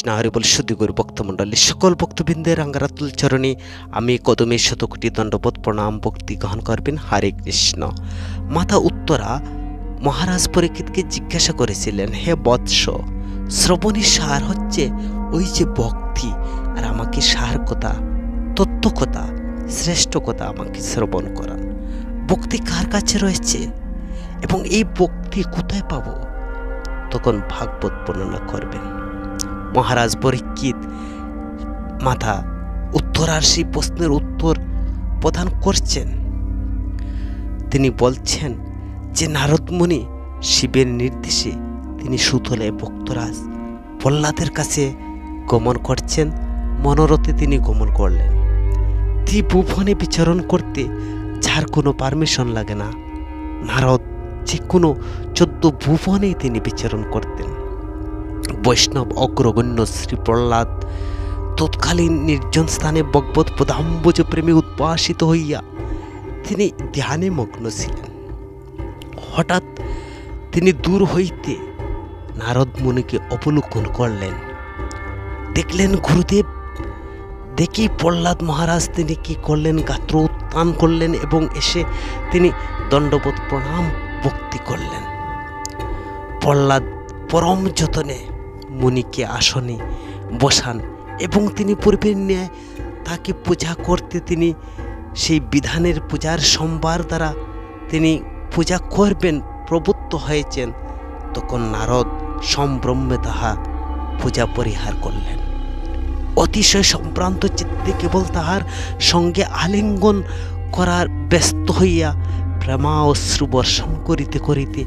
কৃষ্ণ হরি বল। সুদীগুরু ভক্তমণ্ডলী সকল ভক্তবৃন্দের আঙ্গারাতুল চরণে আমি কদমে শতকোটি দণ্ডবোধ প্রণাম ভক্তি গ্রহণ করবেন। হরে কৃষ্ণ। মাতা উত্তরা মহারাজ পরীক্ষিতকে জিজ্ঞাসা করেছিলেন, হে বৎস, শ্রবণের সার হচ্ছে ওই যে ভক্তি, আর আমাকে সার কথা, তত্ত্ব কথা, শ্রেষ্ঠ কথা আমাকে শ্রবণ করান। ভক্তি কার কাছে রয়েছে এবং এই ভক্তি কোথায় পাবো? তখন ভাগবত বর্ণনা করবেন। মহারাজ পরীক্ষিত মাতা উত্তরার সেই প্রশ্নের উত্তর প্রদান করছেন। তিনি বলছেন যে নারদ মুনি শিবের নির্দেশে তিনি সুতলে ভক্তরাজ প্রহ্লাদের কাছে গমন করছেন। মনোরথে তিনি গমন করলেন। ত্রিভুবনে বিচরণ করতে যার কোনো পারমিশন লাগে না, নারদ যে কোনো 14 ভুবনেই তিনি বিচরণ করতেন। বৈষ্ণব অগ্রগণ্য শ্রী প্রহ্লাদ তৎকালীন নির্জন স্থানে ভগবৎ পদাম্বজ প্রেমে উদ্ভাসিত হইয়া তিনি ধ্যানে মগ্ন ছিলেন। হঠাৎ তিনি দূর হইতে নারদ মুনিকে অবলোকন করলেন। দেখলেন গুরুদেব। দেখি প্রহ্লাদ মহারাজ তিনি কি করলেন? গাত্র উত্থান করলেন এবং এসে তিনি দণ্ডবোধ প্রণাম ভক্তি করলেন। প্রহ্লাদ পরম যতনে মুনিকে আসনে বসান এবং তিনি পূর্বের ন্যায় তাকে পূজা করতে তিনি সেই বিধানের পূজার সম্ভার দ্বারা তিনি পূজা করবেন প্রবৃত্ত হয়েছেন। তখন নারদ সম্ভ্রমে তাহা পূজা পরিহার করলেন। অতিশয় সম্ভ্রান্ত চিত্তে কেবল তাহার সঙ্গে আলিঙ্গন করার ব্যস্ত হইয়া প্রেমা অশ্রু বর্ষণ করিতে করিতে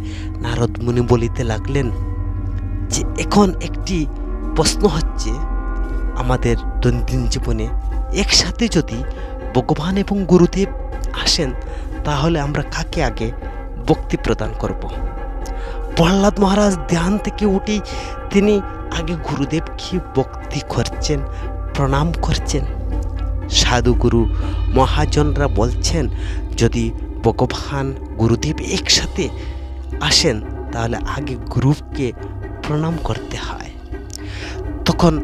নারদ মুনি বলিতে লাগলেন যে এখন একটি প্রশ্ন হচ্ছে, আমাদের দৈনন্দিন জীবনে একসাথে যদি ভগবান এবং গুরুদেব আসেন তাহলে আমরা কাকে আগে ভক্তি প্রদান করব? প্রহ্লাদ মহারাজ ধ্যান থেকে উঠেই তিনি আগে গুরুদেবকে ভক্তি করছেন, প্রণাম করছেন। সাধুগুরু মহাজনরা বলছেন যদি ভগবান গুরুদেব একসাথে আসেন তাহলে আগে গুরুকে প্রণাম করতে হয়। তখন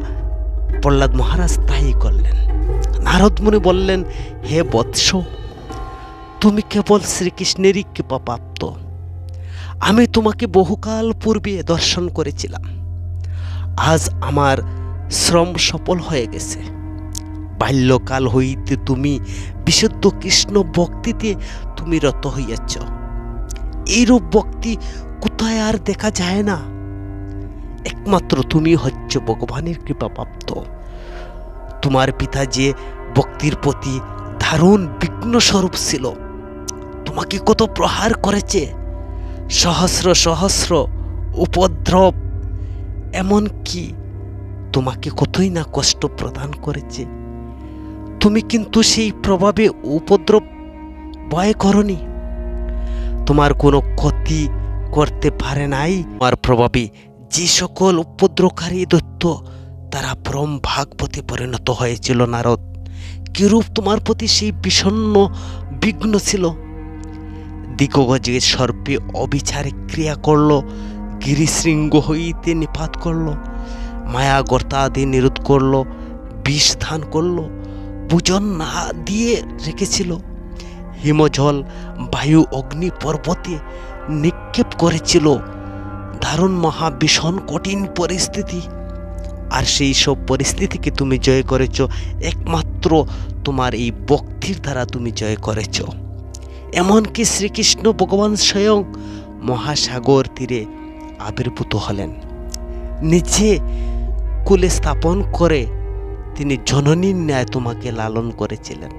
প্রহ্লাদ মহারাজ তাই করলেন। নারদ মুনি বললেন, হে বৎস, তুমি কেবল শ্রীকৃষ্ণেরই কৃপাপ্রাপ্ত। আমি তোমাকে বহুকাল পূর্বে দর্শন করেছিলাম। আজ আমার শ্রম সফল হয়ে গেছে। বাল্যকাল হইতে তুমি বিশুদ্ধ কৃষ্ণ ভক্তিতে তুমি রত হইয়াছ। এইরূপ ভক্তি কোথায় আর দেখা যায় না। একমাত্র তুমি হচ্ছ ভগবানের কৃপাপ্রাপ্ত। তোমার পিতা যে ভক্তির প্রতি দারুণ বিঘ্ন স্বরূপ ছিল, তোমাকে কত প্রহার করেছে, সহস্র সহস্র উপদ্রব, এমনকি তোমাকে কতই না কষ্ট প্রদান করেছে। তুমি কিন্তু সেই প্রভাবে উপদ্রব ভয় করনি। তোমার কোনো ক্ষতি করতে পারে নাই। তোমার প্রভাবে যে সকল উপদ্রবকারী দৈত্য তারা পরম ভাগবতে পরিণত হয়েছিল। নারদ, কিরূপ তোমার প্রতি সেই বিষণ্ণ বিঘ্ন ছিল। দিগগজে সর্পে অবিচারে ক্রিয়া করল, গিরিশৃঙ্গ হইতে নিপাত করল, মায়া গর্তাদি নিরোধ করল, বিষ দান করল, ভোজন না দিয়ে রেখেছিল, হিমজল বায়ু অগ্নি পর্বতে নিক্ষেপ করেছিল। দারুণ মহাভীষণ কঠিন পরিস্থিতি, আর সেই সব পরিস্থিতিকে তুমি জয় করেছ একমাত্র তোমার এই ভক্তির দ্বারা তুমি জয় করেছ। এমনকি শ্রীকৃষ্ণ ভগবান স্বয়ং মহাসাগর তীরে আবির্ভূত হলেন। নিজে কুলে স্থাপন করে তিনি জননীর ন্যায় তোমাকে লালন করেছিলেন।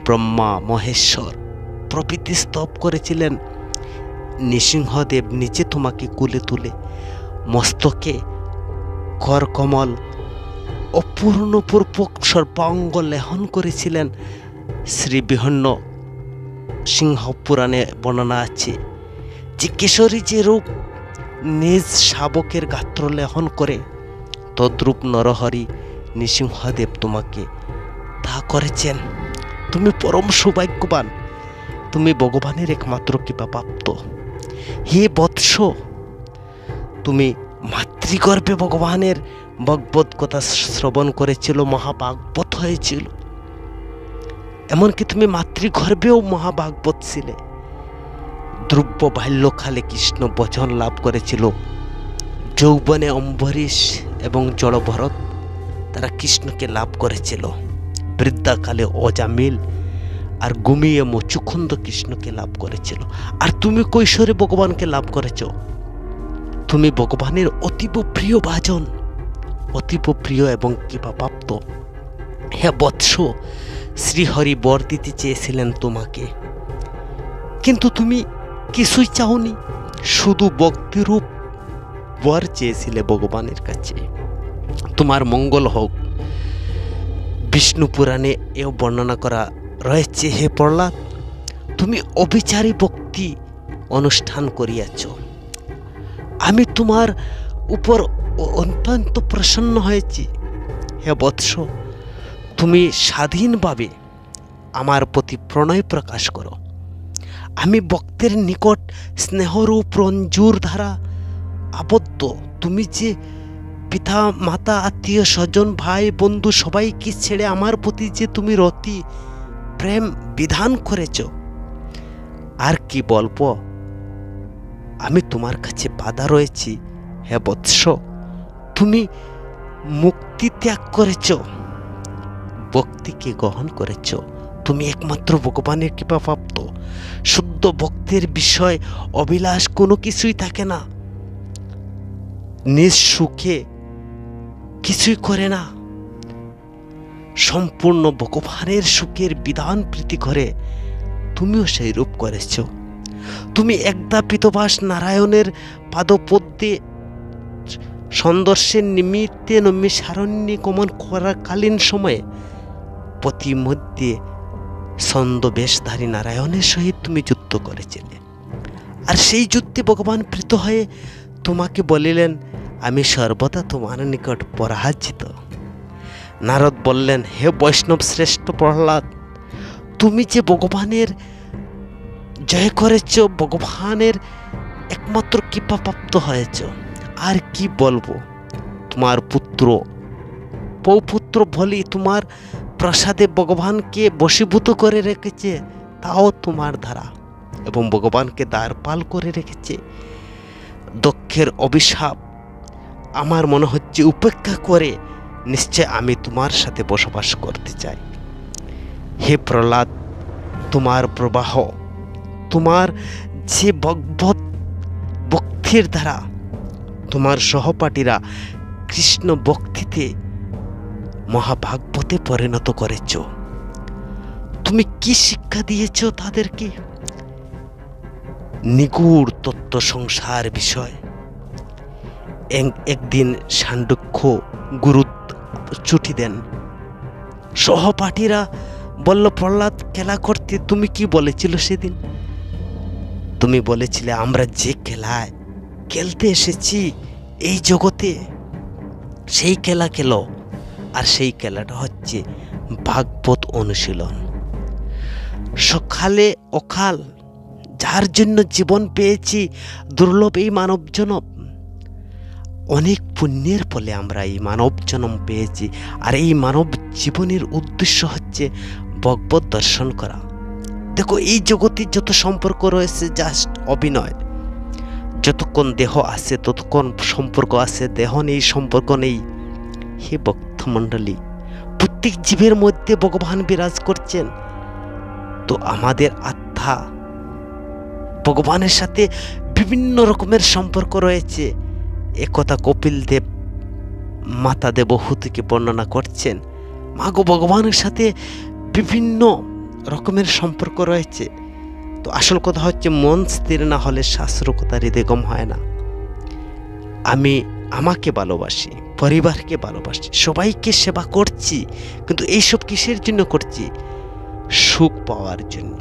ব্রহ্মা মহেশ্বর প্রভৃতি স্তব করেছিলেন। নৃসিংহদেব নিজে তোমাকে কুলে তুলে মস্তকে করকমল অপূর্ণপূর্বক সর্বাঙ্গ লেহন করেছিলেন। শ্রী বিহন্ন সিংহ পুরাণে বর্ণনা আছে যে কেশরী যে রূপ নিজ শাবকের গাত্র লেহন করে, তদ্রূপ নরহরি নৃসিংহদেব তোমাকে তা করেছেন। তুমি পরম সৌভাগ্যবান, তুমি ভগবানের একমাত্র কৃপাপ্রাপ্ত। হে বৎস, তুমি মাতৃগর্ভে ভগবানের ভগবত কথা শ্রবণ করেছিল, মহাভাগবত হয়েছিল। এমনকি তুমি মাতৃগর্ভেও মহাভাগবত ছিলে। ধ্রুব বাল্যকালে কৃষ্ণ বচন লাভ করেছিল। যৌবনে অম্বরীশ এবং জড়ভরত তারা কৃষ্ণকে লাভ করেছিল। বৃদ্ধাকালে অজামিল আর ঘুমিয়ে মুচুকুন্দ কৃষ্ণকে লাভ করেছিল। আর তুমি কৈশোরে ভগবানকে লাভ করেছ। তুমি ভগবানের অতীব প্রিয় ভাজন, অতীব প্রিয় এবং কৃপাপ্রাপ্ত। হে বৎস, শ্রীহরি বর দিতে চেয়েছিলেন তোমাকে, কিন্তু তুমি কিছুই চাওনি, শুধু ভক্তিরূপ বর চেয়েছিলে ভগবানের কাছে। তোমার মঙ্গল হোক। বিষ্ণু পুরাণে এও বর্ণনা করা রয়েছে, হে প্রহ্লাদ, তুমি অবিচারী ভক্তি অনুষ্ঠান করিয়াছ। আমি তোমার উপর অত্যন্ত প্রসন্ন হয়েছি। হে বৎস, তুমি স্বাধীনভাবে আমার প্রতি প্রণয় প্রকাশ করো। আমি ভক্তের নিকট স্নেহরূপ রঞ্জুর দ্বারা আবদ্ধ। তুমি যে পিতা মাতা আত্মীয় স্বজন ভাই বন্ধু সবাইকে ছেড়ে আমার প্রতি যে তুমি রতি প্রেম বিধান করেছ, আর কি বলবো, আমি তোমার কাছে বাধা রয়েছি। হে বৎস, তুমি মুক্তি ত্যাগ করেছ, ভক্তিকে গ্রহণ করেছ। তুমি একমাত্র ভগবানের কৃপাপ্রাপ্ত। শুদ্ধ ভক্তের বিষয় অবিলাস কোনো কিছুই থাকে না, নিজ সুখে কিছুই করে না, সম্পূর্ণ ভগবানের সুখের বিধান প্রীতি করে। তুমিও সেই রূপ করেছ। তুমি একদা পিতবাস নারায়ণের পাদপদ্মে সন্দর্শের নিমিত্তে নৈমিষারণ্যে গমন করাকালীন সময়ে প্রতিমধ্যে ছন্দবেশধারী নারায়ণের সহিত তুমি যুদ্ধ করেছিলে। আর সেই যুদ্ধে ভগবান প্রীত হয়ে তোমাকে বলিলেন, আমি সর্বদা তোমার নিকট পরাজিত। নারদ বললেন, হে বৈষ্ণব শ্রেষ্ঠ প্রহ্লাদ, তুমি যে ভগবানের জয় করেছ, ভগবানের একমাত্র কৃপাপ্রাপ্ত হয়েছ। আর কি বলবো, তোমার পুত্র পৌপুত্র বলি তোমার প্রসাদে ভগবানকে বশীভূত করে রেখেছে, তাও তোমার দ্বারা, এবং ভগবানকে দ্বারপাল করে রেখেছে। দক্ষের অভিশাপ আমার মনে হচ্ছে উপেক্ষা করে নিশ্চয় আমি তোমার সাথে বসবাস করতে চাই। হে প্রহ্লাদ, তোমার প্রবাহ, তোমার যে ভগবত ভক্তির দ্বারা তোমার সহপাঠীরা কৃষ্ণ ভক্তিতে মহাভাগবতে পরিণত করেছ, তুমি কি শিক্ষা দিয়েছ তাদেরকে? নিগুড় তত্ত্ব সংসার বিষয়। একদিন সান্ডুক্ষ গুরু ছুটি দেন। সহপাঠীরা বলল, প্রহ্লাদ খেলা করতে তুমি কি বলেছিল সেদিন? তুমি বলেছিলে, আমরা যে খেলায় খেলতে এসেছি এই জগতে সেই খেলা খেলো। আর সেই খেলাটা হচ্ছে ভাগবত অনুশীলন। সকালে অকাল যার জন্য জীবন পেয়েছি, দুর্লভ এই মানব জনম, অনেক পুণ্যের ফলে আমরা এই মানব জন্ম পেয়েছি। আর এই মানব জীবনের উদ্দেশ্য হচ্ছে ভগবত দর্শন করা। দেখো, এই জগতে যত সম্পর্ক রয়েছে জাস্ট অভিনয়। যতক্ষণ দেহ আছে ততক্ষণ সম্পর্ক আছে, দেহ নেই সম্পর্ক নেই। হে ভক্তমণ্ডলী, প্রত্যেক জীবের মধ্যে ভগবান বিরাজ করছেন। তো আমাদের আত্মা ভগবানের সাথে বিভিন্ন রকমের সম্পর্ক রয়েছে। একথা কপিল দেব মাতা দেবহূতিকে বর্ণনা করছেন। মাগো, ভগবানের সাথে বিভিন্ন রকমের সম্পর্ক রয়েছে। তো আসল কথা হচ্ছে, মন স্থির না হলে শাস্ত্র কথা হৃদয়গম হয় না। আমি আমাকে ভালোবাসি, পরিবারকে ভালোবাসি, সবাইকে সেবা করছি, কিন্তু এইসব কিসের জন্য করছি? সুখ পাওয়ার জন্য।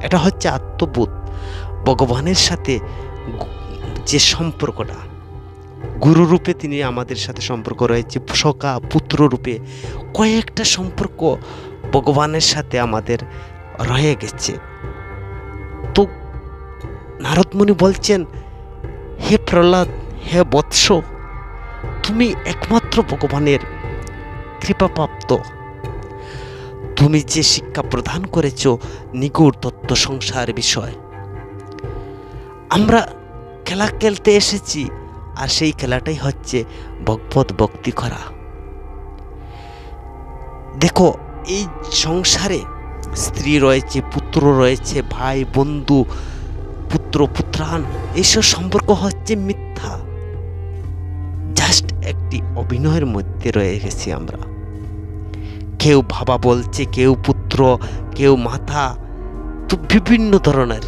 এটা হচ্ছে আত্মবোধ। ভগবানের সাথে যে সম্পর্কটা, গুরু রূপে তিনি আমাদের সাথে সম্পর্ক রয়েছে, সখা পুত্র রূপে কয়েকটা সম্পর্ক ভগবানের সাথে আমাদের রয়ে গেছে। তো নারদ মুনি বলছেন, হে প্রহ্লাদ, হে বৎস, তুমি একমাত্র ভগবানের কৃপাপ্রাপ্ত। তুমি যে শিক্ষা প্রদান করেছ নিগুড় তত্ত্ব সংসার বিষয়। আমরা খেলা খেলতে এসেছি, আর সেই খেলাটাই হচ্ছে ভগবত ভক্তি করা। দেখো, এই সংসারে স্ত্রী রয়েছে, পুত্র রয়েছে, ভাই বন্ধু, পুত্র পুত্রান, এইসব সম্পর্ক হচ্ছে মিথ্যা। জাস্ট একটি অভিনয়ের মধ্যে রয়ে গেছি আমরা। কেউ বাবা বলছে, কেউ পুত্র, কেউ মাতা, তো বিভিন্ন ধরনের।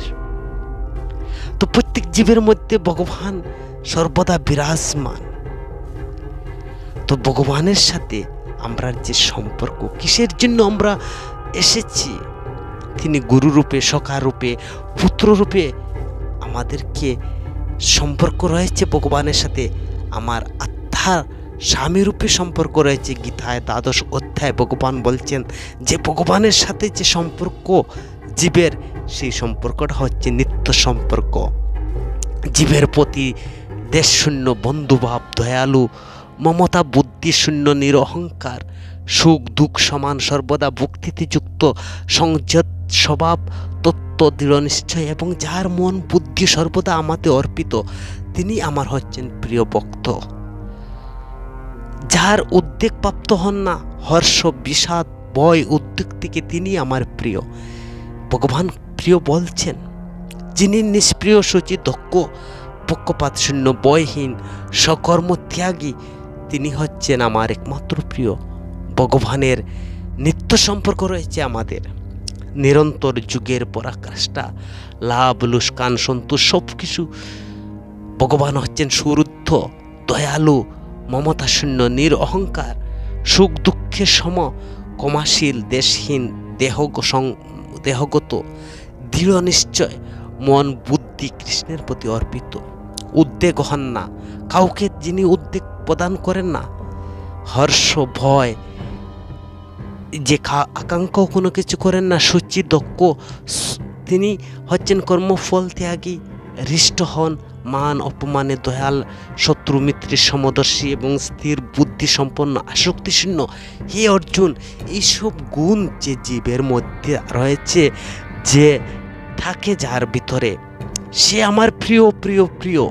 তো প্রত্যেক জীবের মধ্যে ভগবান সর্বদা বিরাজমান। তো ভগবানের সাথে আমরা যে সম্পর্ক, কিসের জন্য আমরা এসেছি, তিনি গুরু রূপে, সখা রূপে, পুত্র রূপে আমাদেরকে সম্পর্ক রয়েছে ভগবানের সাথে। আমার আত্মার স্বামী রূপে সম্পর্ক রয়েছে। গীতায় দ্বাদশ অধ্যায় ভগবান বলছেন যে ভগবানের সাথে যে সম্পর্ক জীবের, সেই সম্পর্কটা হচ্ছে নিত্য সম্পর্ক। জীবের প্রতি দেশশূন্য বন্ধুভাব, দয়ালু, মমতা, বুদ্ধি শূন্য, নিরহংকার, সুখ দুঃখ সমান, সর্বদা ভক্তিতে যুক্ত, সংযত স্বভাব, তত্ত্ব দৃঢ় নিশ্চয়, এবং যার মন বুদ্ধি সর্বদা আমাতে অর্পিত, তিনি আমার হচ্ছেন প্রিয় ভক্ত। যার উদ্বেগ প্রাপ্ত হন না, হর্ষ বিষাদ ভয় উদ্বেগ থেকে, তিনি আমার প্রিয়। ভগবান প্রিয় বলছেন, যিনি নিষ্প্রিয় সূচি দক্ষ, পক্ষপাত শূন্য, ভয়হীন, সকর্ম ত্যাগী, তিনি হচ্ছেন আমার একমাত্র প্রিয়। ভগবানের নিত্য সম্পর্ক রয়েছে আমাদের, নিরন্তর যুগের পরাকাষ্ঠা, লাভ লুস্কান সন্তোষ সব কিছু। ভগবান হচ্ছেন সুরুদ্ধ, দয়ালু, মমতা শূন্য, নিরহংকার, সুখ দুঃখের সম, ক্ষমাশীল, দেশহীন, দেহগত, দৃঢ় নিশ্চয়, মন বুদ্ধি কৃষ্ণের প্রতি অর্পিত, উদ্বেগ হন না, কাউকে যিনি উদ্বেগ প্রদান করেন না, হর্ষ ভয় যে আকাঙ্ক্ষাও কোনো কিছু করেন না, সূচি দক্ষ, তিনি হচ্ছেন কর্মফল ত্যাগী, হৃষ্ট হন, মান অপমানে দয়াল, শত্রু মিত্রের সমদর্শী এবং স্থির বুদ্ধি সম্পন্ন, আসক্তি শূন্য। হে অর্জুন, এইসব গুণ যে জীবের মধ্যে রয়েছে, যে থাকে যার ভিতরে, সে আমার প্রিয় প্রিয় প্রিয়।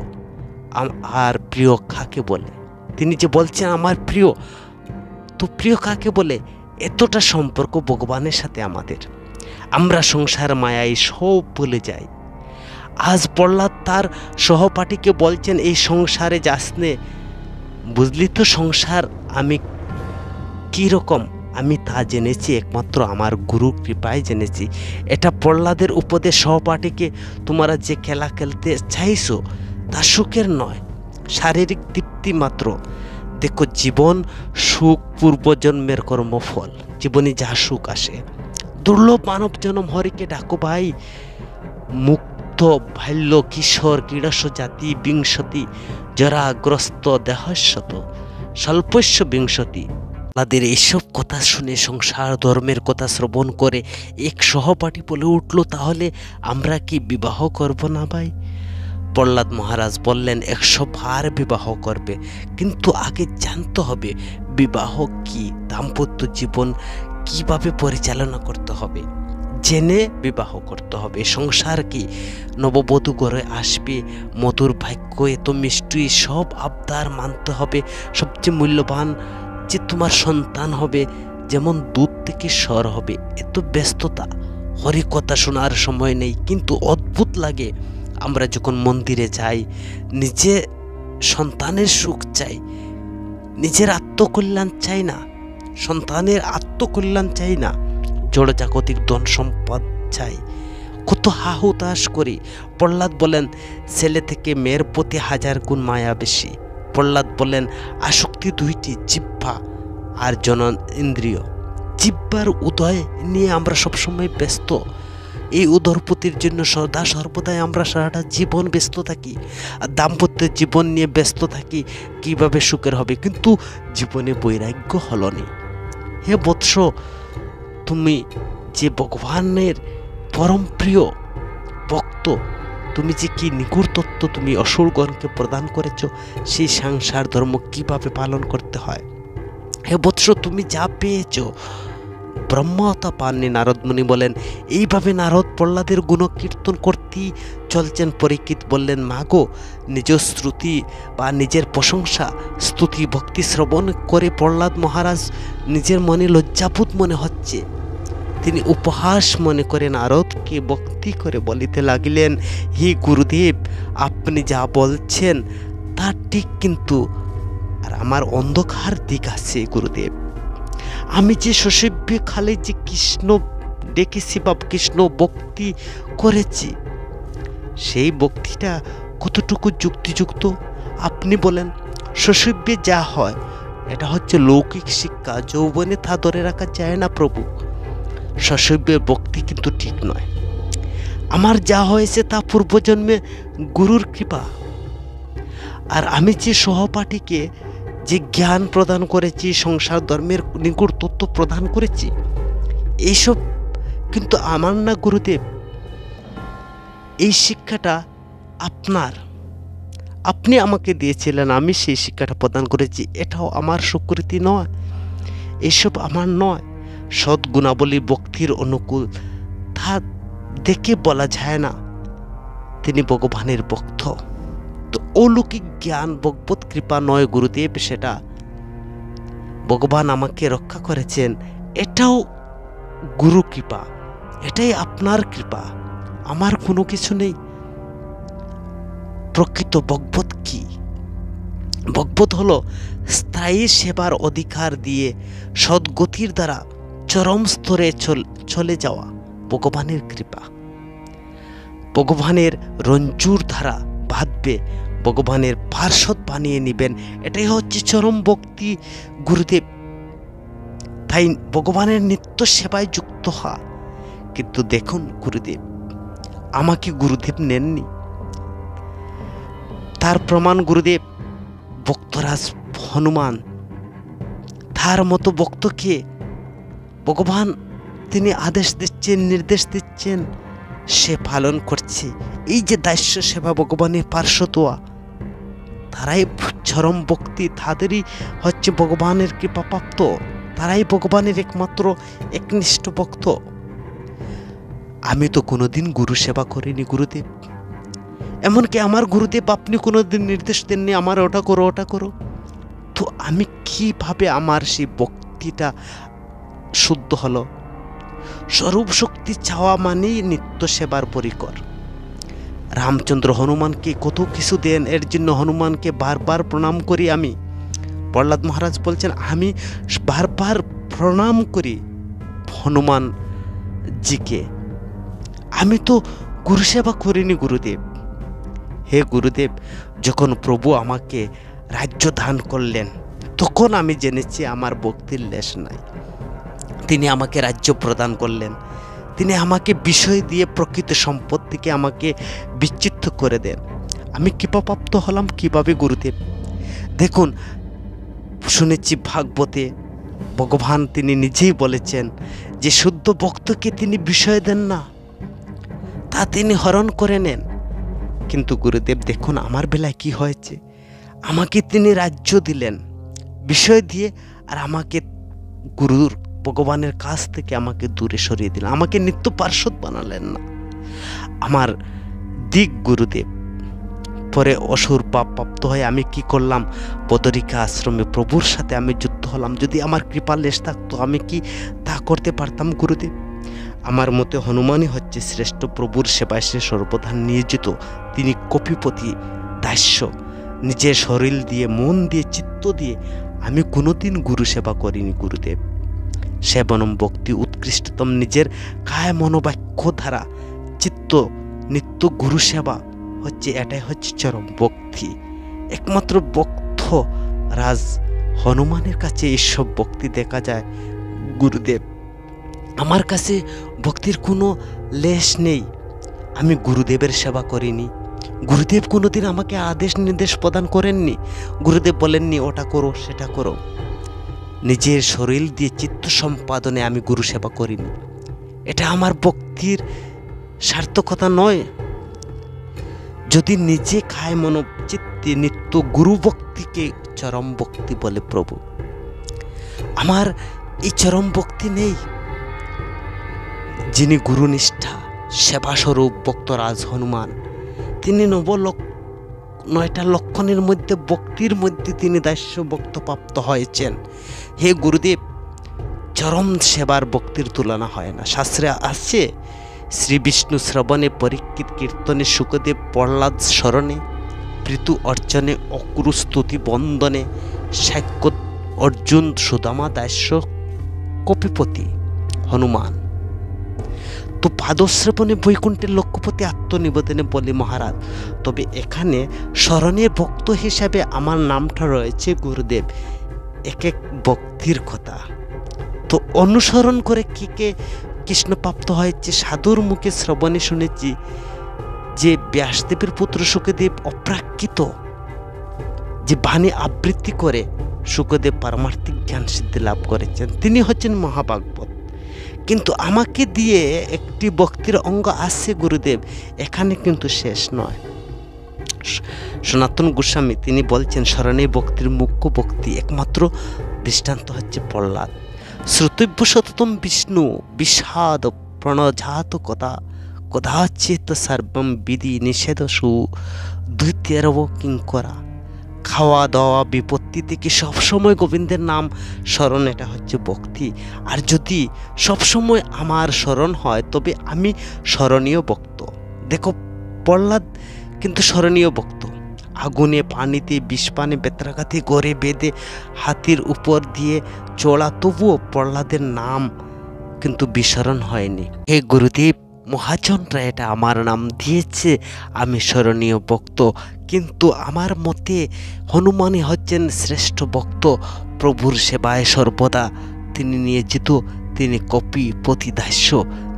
আর প্রিয় কাকে বলে? তিনি যে বলছেন আমার প্রিয়, তো প্রিয় কাকে বলে? এতটা সম্পর্ক ভগবানের সাথে আমাদের। আমরা সংসার মায়ায় সব ভুলে যাই। আজ প্রহ্লাদ তার সহপাঠীকে বলছেন, এই সংসারে যাস নে, বুঝলি তো সংসার আমি কি রকম, আমি তা জেনেছি একমাত্র আমার গুরু কৃপায় জেনেছি। এটা প্রহ্লাদের উপদেশ সহপাঠীকে। তোমরা যে খেলা খেলতে চাইছো তা সুখের নয়, শারীরিক তৃপ্তি মাত্র। দেখো, জীবন সুখ পূর্বজন্মের কর্মফল। জীবনে যা সুখ আসে, দুর্লভ মানব জন্ম, হরিকে ডাকো ভাই। মুক্ত বাল্য কিশোর ক্রীড়াস জাতি বিংশতি, জরাগ্রস্ত দেহস্যত স্বল্পস্য বিংশতি। তাদের এইসব কথা শুনে, সংসার ধর্মের কথা শ্রবণ করে এক সহপাঠী বলে উঠল, তাহলে আমরা কি বিবাহ করব না ভাই? প্রহ্লাদ মহারাজ বললেন, 100 বার বিবাহ করবে, কিন্তু আগে জানতে হবে বিবাহ কি, দাম্পত্য জীবন কিভাবে পরিচালনা করতে হবে, জেনে বিবাহ করতে হবে। সংসার কি, নববধূ ঘরে আসবে, মধুর ভাগ্য এত মিষ্টি, সব আবদার মানতে হবে। সবচেয়ে মূল্যবান যে তোমার সন্তান হবে, যেমন দুধ থেকে স্বর হবে। এত ব্যস্ততা, হরিকথা শোনার সময় নেই। কিন্তু অদ্ভুত লাগে, আমরা যখন মন্দিরে যাই, নিজে সন্তানের সুখ চাই, নিজের আত্মকল্যাণ চাই না, সন্তানের আত্মকল্যাণ চাই না, জড়জাগতিক ধন সম্পদ চাই। কত হাহুতাশ করি। প্রহ্লাদ বলেন, ছেলে থেকে মেয়ের প্রতি 1000 গুণ মায়া বেশি। প্রহ্লাদ বলেন, আসক্তি 2টি, জিহ্বা আর জনন ইন্দ্রিয়। জিহ্বার উদয় নিয়ে আমরা সবসময় ব্যস্ত। এই উদরপতির জন্য সদা সর্বদাই আমরা সারাটা জীবন ব্যস্ত থাকি, আর দাম্পত্যের জীবন নিয়ে ব্যস্ত থাকি, কিভাবে সুখের হবে, কিন্তু জীবনে বৈরাগ্য হলো নি। হে বৎস, তুমি যে ভগবানের পরম প্রিয় ভক্ত, তুমি যে কি নিগুড় তত্ত্ব তুমি অসুরগণকে প্রদান করেছ, সেই সংসার ধর্ম কিভাবে পালন করতে হয়। হে বৎস, তুমি যা পেয়েছ ব্রহ্মা তা পাননি। নারদমুনি বলেন, এইভাবে নারদ প্রহ্লাদের গুণকীর্তন করতেই চলছেন। পরীক্ষিত বললেন, মা গো, নিজ শ্রুতি বা নিজের প্রশংসা স্তুতি ভক্তি শ্রবণ করে প্রহ্লাদ মহারাজ নিজের মনে লজ্জাবোধ মনে হচ্ছে। তিনি উপহাস মনে করে নারদকে ভক্তি করে বলিতে লাগিলেন, হে গুরুদেব, আপনি যা বলছেন তা ঠিক, কিন্তু আর আমার অন্ধকার দিক আছে গুরুদেব। আমি যে সসেব্য খালে যে কৃষ্ণ ডেকেছি বা কৃষ্ণ ভক্তি করেছি, সেই ভক্তিটা কতটুকু যুক্তিযুক্ত আপনি বলেন। সসেব্যে যা হয় এটা হচ্ছে লৌকিক শিক্ষা, যৌবনে তা ধরে রাখা যায় না প্রভু। সসেব্যের ভক্তি কিন্তু ঠিক নয়। আমার যা হয়েছে তা পূর্বজন্মে গুরুর কৃপা। আর আমি যে সহপাঠীকে যে জ্ঞান প্রদান করেছি, সংসার ধর্মের নিগুড় তত্ত্ব প্রদান করেছি, এইসব কিন্তু আমার না গুরুদেব। এই শিক্ষাটা আপনার, আপনি আমাকে দিয়েছিলেন, আমি সেই শিক্ষাটা প্রদান করেছি। এটাও আমার স্বীকৃতি নয়, এসব আমার নয়। সদ্গুণাবলী ভক্তির অনুকূল, তা দেখে বলা যায় না তিনি ভগবানের ভক্ত। তো অলৌকিক জ্ঞান ভগবত কৃপা নয় গুরুদেব, সেটা ভগবান আমাকে রক্ষা করেছেন, এটাও গুরু কৃপা, এটাই আপনার কৃপা, আমার কোনো কিছু নেই। প্রকৃত ভগবত কি? ভগবত হলো স্থায়ী সেবার অধিকার দিয়ে সদ্গতির দ্বারা চরম স্তরে চলে যাওয়া ভগবানের কৃপা। ভগবানের রঞ্জুর ধারা বাঁধবে, ভগবানের পার্শ্বদ বানিয়ে নেবেন, এটাই হচ্ছে চরম ভক্তি গুরুদেব। তাই ভগবানের নিত্য সেবায় যুক্ত হওয়া। কিন্তু দেখুন গুরুদেব, আমাকে গুরুদেব নেননি। তার প্রমাণ গুরুদেব ভক্তরাজ হনুমান। তার মতো ভক্তকে ভগবান তিনি আদেশ দিচ্ছেন, নির্দেশ দিচ্ছেন, সে পালন করছে। এই যে দাস্য সেবা, ভগবানের পার্শ্বতোয়া, তারাই চরম ভক্তি, তাদেরই হচ্ছে ভগবানের কৃপাপ্রাপ্ত, তারাই ভগবানের একমাত্র একনিষ্ঠ ভক্ত। আমি তো কোনোদিন গুরু সেবা করিনি গুরুদেব। এমনকি আমার গুরুদেব আপনি কোনোদিন নির্দেশ দেননি আমার ওটা করো ওটা করো। তো আমি কিভাবে আমার সেই ভক্তিটা শুদ্ধ হলো? স্বরূপ শক্তি চাওয়া মানেই নিত্য সেবার পরিকর। রামচন্দ্র হনুমানকে কত কিছু দেন, এর জন্য হনুমানকে বারবার প্রণাম করি আমি। প্রহ্লাদ মহারাজ বলছেন, আমি বারবার প্রণাম করি হনুমান জিকে। আমি তো গুরু সেবা করিনি গুরুদেব। হে গুরুদেব, যখন প্রভু আমাকে রাজ্য দান করলেন, তখন আমি জেনেছি আমার ভক্তির লেশ নাই। তিনি আমাকে রাজ্য প্রদান করলেন, তিনি আমাকে বিষয় দিয়ে প্রকৃত সম্পদ থেকে আমাকে বিচ্ছিন্ন করে দেন। আমি কৃপাপ্রাপ্ত হলাম কিভাবে গুরুদেব? দেখুন, শুনেছি ভাগবতে ভগবান তিনি নিজেই বলেছেন যে শুদ্ধ ভক্তকে তিনি বিষয় দেন না, তা তিনি হরণ করে নেন। কিন্তু গুরুদেব দেখুন আমার বেলায় কি হয়েছে। আমাকে তিনি রাজ্য দিলেন বিষয় দিয়ে, আর আমাকে গুরুর ভগবানের কাছ থেকে আমাকে দূরে সরিয়ে দিলেন, আমাকে নিত্য পার্শ্বদ বানালেন না। আমার দিক গুরুদেব। পরে অসুর পাপ প্রাপ্ত হয়ে আমি কি করলাম? বদরিকা আশ্রমে প্রভুর সাথে আমি যুদ্ধ হলাম। যদি আমার কৃপা লেশ থাকতো আমি কি তা করতে পারতাম গুরুদেব? আমার মতে হনুমানই হচ্ছে শ্রেষ্ঠ। প্রভুর সেবায় সে সর্বদা নিয়োজিত। তিনি কপিপতি দাস্য, নিজের শরীর দিয়ে, মন দিয়ে, চিত্ত দিয়ে। আমি কোনোদিন গুরু সেবা করিনি গুরুদেব। সেবনম ভক্তি উৎকৃষ্টতম, নিজের কায় মনোবাক্য ধারা চিত্ত নিত্য গুরু সেবা হচ্ছে, এটাই হচ্ছে চরম ভক্তি। একমাত্র ভক্ত রাজ হনুমানের কাছে এইসব ভক্তি দেখা যায় গুরুদেব। আমার কাছে ভক্তির কোনো লেশ নেই। আমি গুরুদেবের সেবা করিনি। গুরুদেব কোনোদিন আমাকে আদেশ নির্দেশ প্রদান করেননি। গুরুদেব বলেননি ওটা করো সেটা করো। নিজের শরীর দিয়ে চিত্ত সম্পাদনে আমি গুরু সেবা করিনি। এটা আমার ভক্তির সার্থকতা নয়। যদি নিজে খায় মনোচিত্তে নিত্য গুরু ভক্তিকে চরম ভক্তি বলে প্রভু। আমার এই চরম ভক্তি নেই। যিনি গুরুনিষ্ঠা সেবাস্বরূপ ভক্তরাজ হনুমান, তিনি 9টা লক্ষণের মধ্যে ভক্তির মধ্যে তিনি দাস্য ভক্ত প্রাপ্ত হয়েছেন। হে গুরুদেব, চরম সেবার ভক্তির তুলনা হয় না। শাস্ত্রে আছে, শ্রী বিষ্ণু শ্রবণে, পরীক্ষিত কীর্তনে, শুকদেব প্রহ্লাদ স্মরণে, পৃথু অর্চনে, অকুরু স্তুতি বন্দনে, সাক্ষ্য অর্জুন, সুদামা দাস্য, কপিপতি হনুমান। তো পাদশ্রবণে বৈকুণ্ঠের লক্ষ্যপতি আত্মনিবেদনে বলে মহারাজ। তবে এখানে স্মরণের ভক্ত হিসাবে আমার নামটা রয়েছে গুরুদেব, এক এক ভক্তির কথা। তো অনুসরণ করে কে কৃষ্ণপ্রাপ্ত হয়েছে সাধুর মুখে শ্রবণে শুনেছি যে ব্যাসদেবের পুত্র শুকদেব অপ্রাকৃত যে বাণী আবৃত্তি করে শুকদেব পারমার্থিক জ্ঞান সিদ্ধি লাভ করেছেন, তিনি হচ্ছেন মহাভাগবত। কিন্তু আমাকে দিয়ে একটি ভক্তির অঙ্গ আসছে গুরুদেব, এখানে কিন্তু শেষ নয়। সনাতন গোস্বামী তিনি বলছেন, স্মরণে ভক্তির মুখ্য ভক্তি একমাত্র দৃষ্টান্ত হচ্ছে প্রহ্লাদ। শ্রুতব্য সততম বিষ্ণু বিষাদ প্রণজাত কদাচিত সর্বম বিধি নিষেধ সু দ্বিতীয়রব কিঙ্করা। খাওয়া দাওয়া বিপত্তি থেকে সবসময় গোবিন্দের নাম স্মরণ, এটা হচ্ছে ভক্তি। আর যদি সবসময় আমার স্মরণ হয় তবে আমি স্মরণীয় ভক্ত। দেখো, প্রহ্লাদ কিন্তু স্মরণীয় ভক্ত। আগুনে, পানিতে, বিষপানে, বেত্রাঘাতে, গড়ে বেঁধে, হাতির উপর দিয়ে চড়া, তবুও প্রহ্লাদের নাম কিন্তু বিস্মরণ হয়নি। হে গুরুদেব, মহাজনরা এটা আমার নাম দিয়েছে, আমি স্মরণীয় ভক্ত। কিন্তু আমার মতে হনুমানই হচ্ছেন শ্রেষ্ঠ ভক্ত। প্রভুর সেবায় সর্বদা তিনি নিয়োজিত। তিনি কপিপতি দাস্য,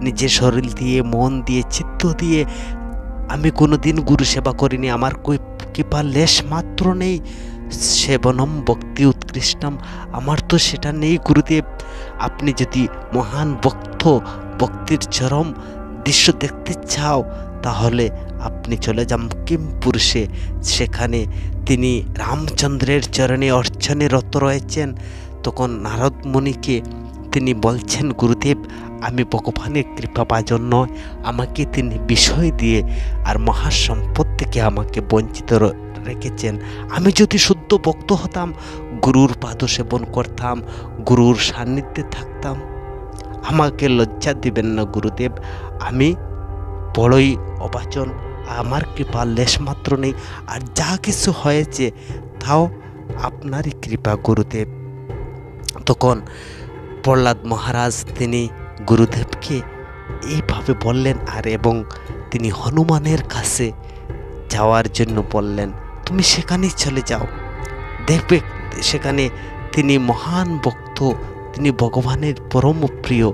নিজের শরীর দিয়ে, মন দিয়ে, চিত্ত দিয়ে। আমি কোনোদিন গুরু সেবা করিনি, আমার কৃপা লেশ মাত্র নেই। সেবনম ভক্তি উৎকৃষ্টম, আমার তো সেটা নেই গুরুদেব। আপনি যদি মহান ভক্তির চরম দৃশ্য দেখতে চাও, তাহলে আপনি চলে যান কিমপুরুষে। সেখানে তিনি রামচন্দ্রের চরণে অর্চনে রত রয়েছেন। তখন নারদ মুনিকে তিনি বলছেন, গুরুদেব, আমি ভগবানের কৃপাভাজন নয়, আমাকে তিনি বিষয় দিয়ে আর মহাসম্পদ থেকে আমাকে বঞ্চিত রেখেছেন। আমি যদি শুদ্ধ ভক্ত হতাম, গুরুর পাদ সেবন করতাম, গুরুর সান্নিধ্যে থাকতাম, আমাকে লজ্জা দিবেন না গুরুদেব। আমি বড়ই অবাচন, আমার কৃপা লেশমাত্র নেই। আর যা কিছু হয়েছে তাও আপনারই কৃপা গুরুদেব। তখন প্রহ্লাদ মহারাজ তিনি গুরুদেবকে এইভাবে বললেন, আর এবং তিনি হনুমানের কাছে যাওয়ার জন্য বললেন, তুমি সেখানেই চলে যাও, দেখবে সেখানে তিনি মহান ভক্ত, তিনি ভগবানের পরম প্রিয়।